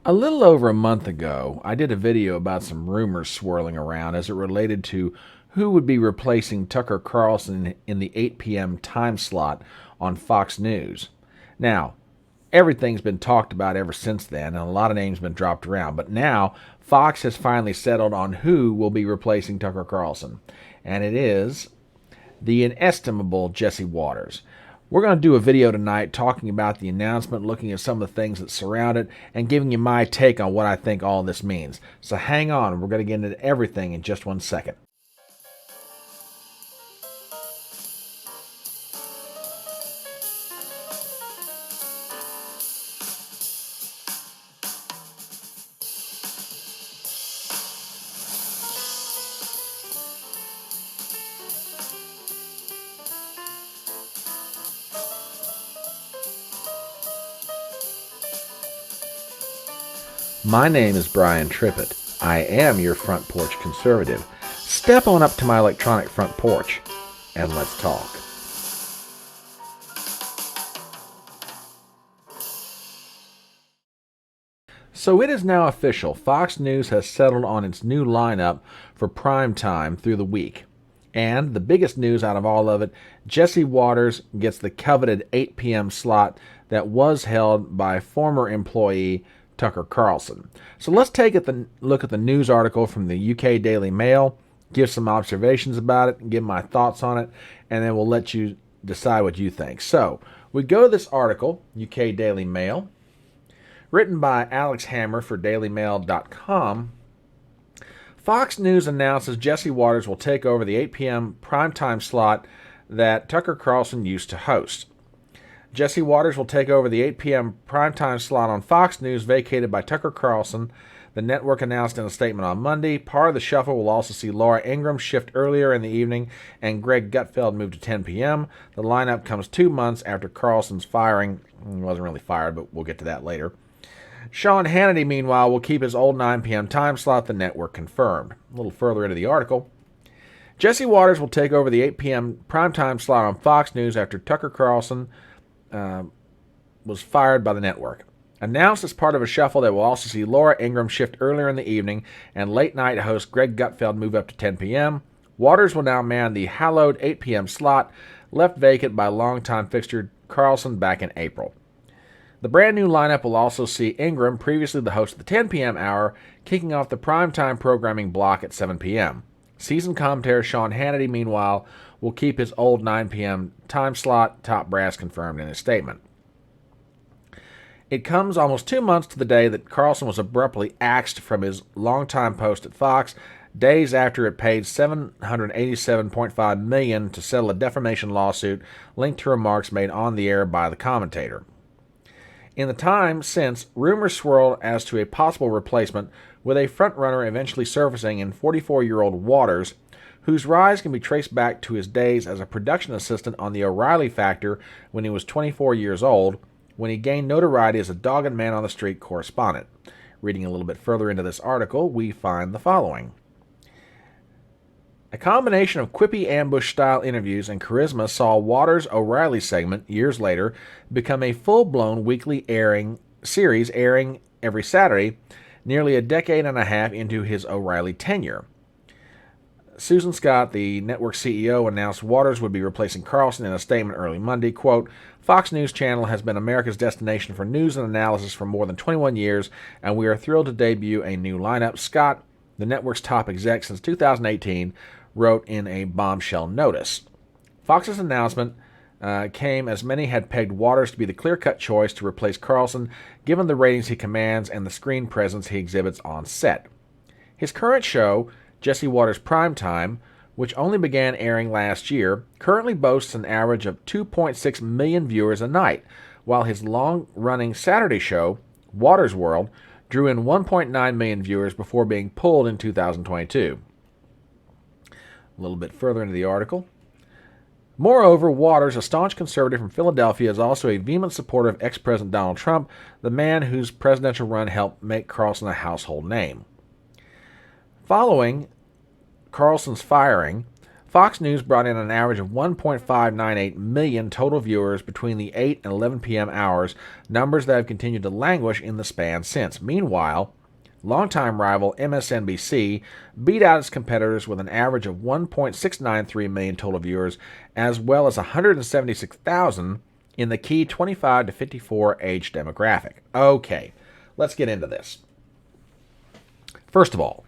A little over a month ago, I did a video about some rumors swirling around as it related to who would be replacing Tucker Carlson in the 8 p.m. time slot on Fox News. Now, everything's been talked about ever since then, and a lot of names have been dropped around, but now Fox has finally settled on who will be replacing Tucker Carlson, and it is the inestimable Jesse Waters. We're going to do a video tonight talking about the announcement, looking at some of the things that surround it, and giving you my take on what I think all this means. So hang on, we're going to get into everything in just 1 second. My name is Brian Trippett. I am your front porch conservative. Step on up to my electronic front porch and let's talk. So it is now official. Fox News has settled on its new lineup for prime time through the week. And the biggest news out of all of it, Jesse Waters gets the coveted 8 p.m. slot that was held by former employee Tucker Carlson. So let's take a look at the news article from the UK Daily Mail, give some observations about it, and give my thoughts on it, and then we'll let you decide what you think. So we go to this article, UK Daily Mail, written by Alex Hammer for dailymail.com. Fox News announces Jesse Waters will take over the 8 p.m. primetime slot that Tucker Carlson used to host. Jesse Waters will take over the 8 p.m. primetime slot on Fox News vacated by Tucker Carlson, the network announced in a statement on Monday. Part of the shuffle will also see Laura Ingraham shift earlier in the evening and Greg Gutfeld move to 10 p.m. The lineup comes 2 months after Carlson's firing. He wasn't really fired, but we'll get to that later. Sean Hannity, meanwhile, will keep his old 9 p.m. time slot, the network confirmed. A little further into the article. Jesse Waters will take over the 8 p.m. primetime slot on Fox News after Tucker Carlson was fired by the network. Announced as part of a shuffle that will also see Laura Ingraham shift earlier in the evening and late night host Greg Gutfeld move up to 10 p.m., Waters will now man the hallowed 8 p.m. slot left vacant by longtime fixture Carlson back in April. The brand new lineup will also see Ingraham, previously the host of the 10 p.m. hour, kicking off the primetime programming block at 7 p.m. Seasoned commentator Sean Hannity, meanwhile, will keep his old 9 p.m. time slot, top brass confirmed in his statement. It comes almost 2 months to the day that Carlson was abruptly axed from his longtime post at Fox, days after it paid $787.5 million to settle a defamation lawsuit linked to remarks made on the air by the commentator. In the time since, rumors swirled as to a possible replacement, with a frontrunner eventually surfacing in 44-year-old Waters, whose rise can be traced back to his days as a production assistant on The O'Reilly Factor when he was 24 years old, when he gained notoriety as a dogged man on the street correspondent. Reading a little bit further into this article, we find the following. A combination of quippy ambush-style interviews and charisma saw Waters' O'Reilly segment, years later, become a full-blown weekly series airing every Saturday, nearly a decade and a half into his O'Reilly tenure. Susan Scott, the network CEO, announced Waters would be replacing Carlson in a statement early Monday. Quote, Fox News Channel has been America's destination for news and analysis for more than 21 years, and we are thrilled to debut a new lineup. Scott, the network's top exec since 2018, wrote in a bombshell notice. Fox's announcement came as many had pegged Waters to be the clear-cut choice to replace Carlson, given the ratings he commands and the screen presence he exhibits on set. His current show, Jesse Waters Primetime, which only began airing last year, currently boasts an average of 2.6 million viewers a night, while his long-running Saturday show, Waters World, drew in 1.9 million viewers before being pulled in 2022. A little bit further into the article. Moreover, Waters, a staunch conservative from Philadelphia, is also a vehement supporter of ex-President Donald Trump, the man whose presidential run helped make Carlson a household name. Following Carlson's firing, Fox News brought in an average of 1.598 million total viewers between the 8 and 11 p.m. hours, numbers that have continued to languish in the span since. Meanwhile, longtime rival MSNBC beat out its competitors with an average of 1.693 million total viewers, as well as 176,000 in the key 25 to 54 age demographic. Okay, let's get into this. First of all,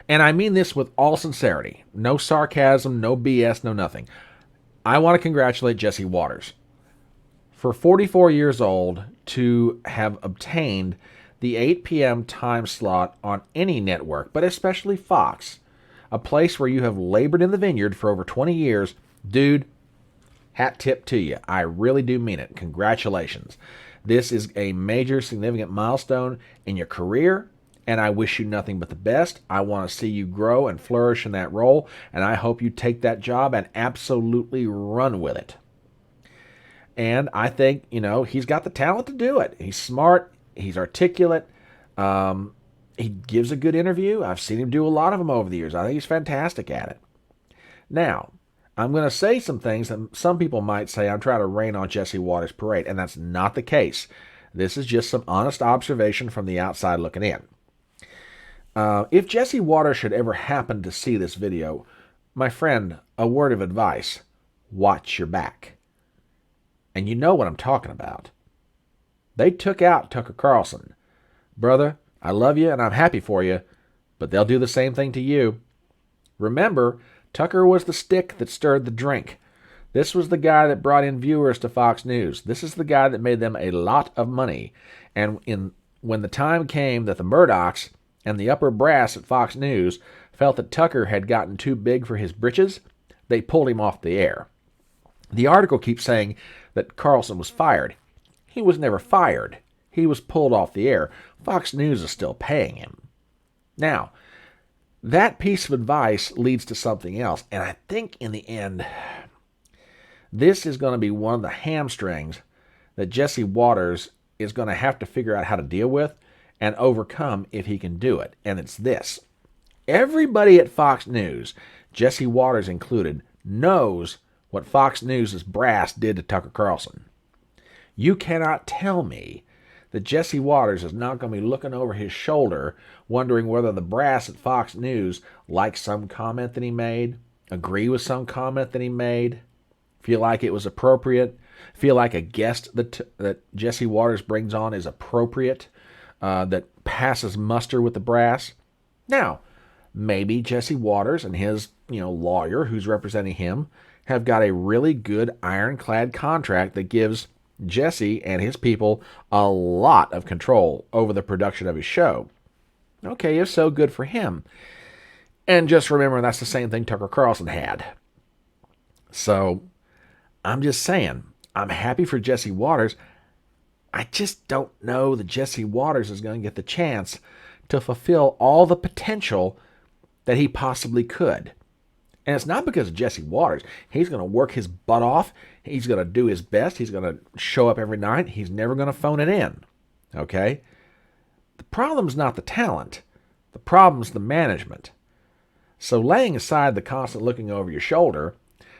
and I mean this with all sincerity, no sarcasm, no BS, no nothing, I want to congratulate Jesse Waters. For 44 years old, to have obtained the 8 p.m. time slot on any network, but especially Fox, a place where you have labored in the vineyard for over 20 years, dude, hat tip to you. I really do mean it. Congratulations. This is a major, significant milestone in your career, and I wish you nothing but the best. I want to see you grow and flourish in that role, and I hope you take that job and absolutely run with it. And I think, he's got the talent to do it. He's smart. He's articulate. He gives a good interview. I've seen him do a lot of them over the years. I think he's fantastic at it. Now, I'm going to say some things that some people might say I'm trying to rain on Jesse Waters' parade, and that's not the case. This is just some honest observation from the outside looking in. If Jesse Waters should ever happen to see this video, my friend, a word of advice, watch your back. And you know what I'm talking about. They took out Tucker Carlson. Brother, I love you and I'm happy for you, but they'll do the same thing to you. Remember, Tucker was the stick that stirred the drink. This was the guy that brought in viewers to Fox News. This is the guy that made them a lot of money. And when the time came that the Murdochs and the upper brass at Fox News felt that Tucker had gotten too big for his britches, they pulled him off the air. The article keeps saying that Carlson was fired. He was never fired. He was pulled off the air. Fox News is still paying him. Now, that piece of advice leads to something else, and I think in the end, this is going to be one of the hamstrings that Jesse Waters is going to have to figure out how to deal with and overcome if he can do it. And it's this. Everybody at Fox News, Jesse Waters included, knows what Fox News' brass did to Tucker Carlson. You cannot tell me that Jesse Waters is not going to be looking over his shoulder wondering whether the brass at Fox News like some comment that he made, agree with some comment that he made, feel like it was appropriate, feel like a guest that Jesse Waters brings on is appropriate, that passes muster with the brass. Now, maybe Jesse Waters and his lawyer who's representing him have got a really good ironclad contract that gives Jesse and his people a lot of control over the production of his show. Okay, if so, good for him. And just remember, that's the same thing Tucker Carlson had. So, I'm just saying, I'm happy for Jesse Waters. I just don't know that Jesse Waters is going to get the chance to fulfill all the potential that he possibly could. And it's not because of Jesse Waters. He's going to work his butt off. He's going to do his best. He's going to show up every night. He's never going to phone it in. Okay? The problem's not the talent. The problem's the management. So laying aside the constant looking over your shoulder,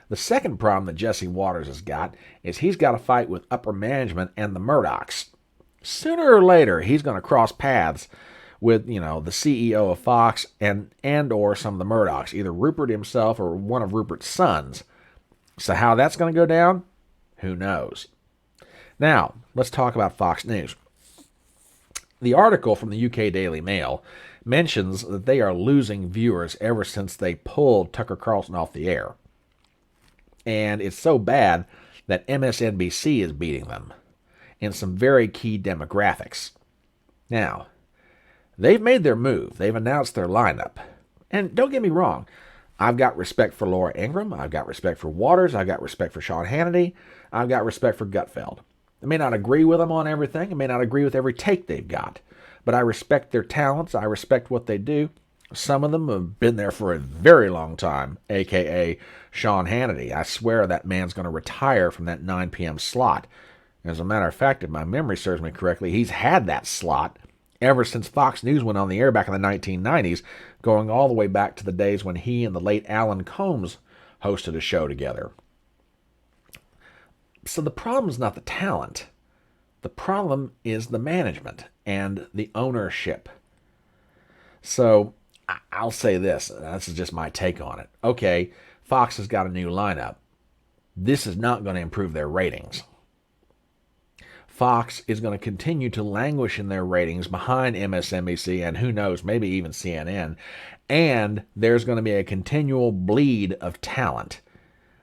the second problem that Jesse Waters has got is he's got to fight with upper management and the Murdochs. Sooner or later, he's going to cross paths with, the CEO of Fox and or some of the Murdochs, either Rupert himself or one of Rupert's sons. So how that's going to go down, who knows? Now, let's talk about Fox News. The article from the UK Daily Mail mentions that they are losing viewers ever since they pulled Tucker Carlson off the air. And it's so bad that MSNBC is beating them in some very key demographics. Now, they've made their move. They've announced their lineup. And don't get me wrong, I've got respect for Laura Ingraham. I've got respect for Waters. I've got respect for Sean Hannity. I've got respect for Gutfeld. I may not agree with them on everything. I may not agree with every take they've got. But I respect their talents. I respect what they do. Some of them have been there for a very long time, a.k.a. Sean Hannity. I swear that man's going to retire from that 9 p.m. slot. As a matter of fact, if my memory serves me correctly, he's had that slot ever since Fox News went on the air back in the 1990s, going all the way back to the days when he and the late Alan Combs hosted a show together. So the problem is not the talent. The problem is the management and the ownership. So I'll say this. This is just my take on it. Okay, Fox has got a new lineup. This is not going to improve their ratings. Fox is going to continue to languish in their ratings behind MSNBC and who knows, maybe even CNN. And there's going to be a continual bleed of talent.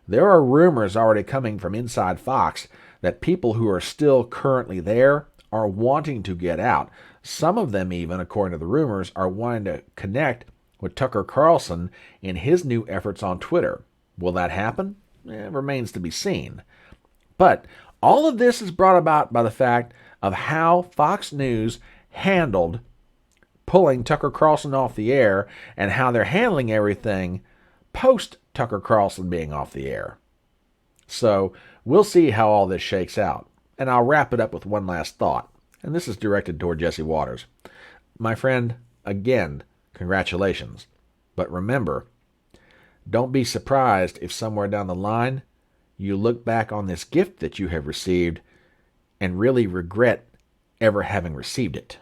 There are rumors already coming from inside Fox that people who are still currently there are wanting to get out. Some of them even, according to the rumors, are wanting to connect with Tucker Carlson in his new efforts on Twitter. Will that happen? It remains to be seen. But all of this is brought about by the fact of how Fox News handled pulling Tucker Carlson off the air and how they're handling everything post Tucker Carlson being off the air. So we'll see how all this shakes out. And I'll wrap it up with one last thought. And this is directed toward Jesse Waters. My friend, again, congratulations. But remember, don't be surprised if somewhere down the line you look back on this gift that you have received and really regret ever having received it.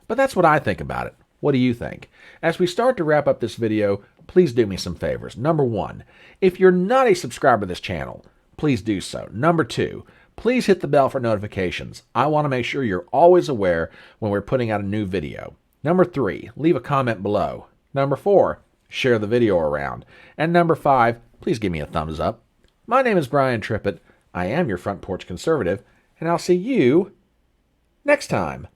But that's what I think about it. What do you think? As we start to wrap up this video, please do me some favors. Number one, if you're not a subscriber to this channel, please do so. Number two, please hit the bell for notifications. I want to make sure you're always aware when we're putting out a new video. Number three, leave a comment below. Number four, share the video around. And number five, please give me a thumbs up. My name is Brian Trippett. I am your Front Porch Conservative, and I'll see you next time.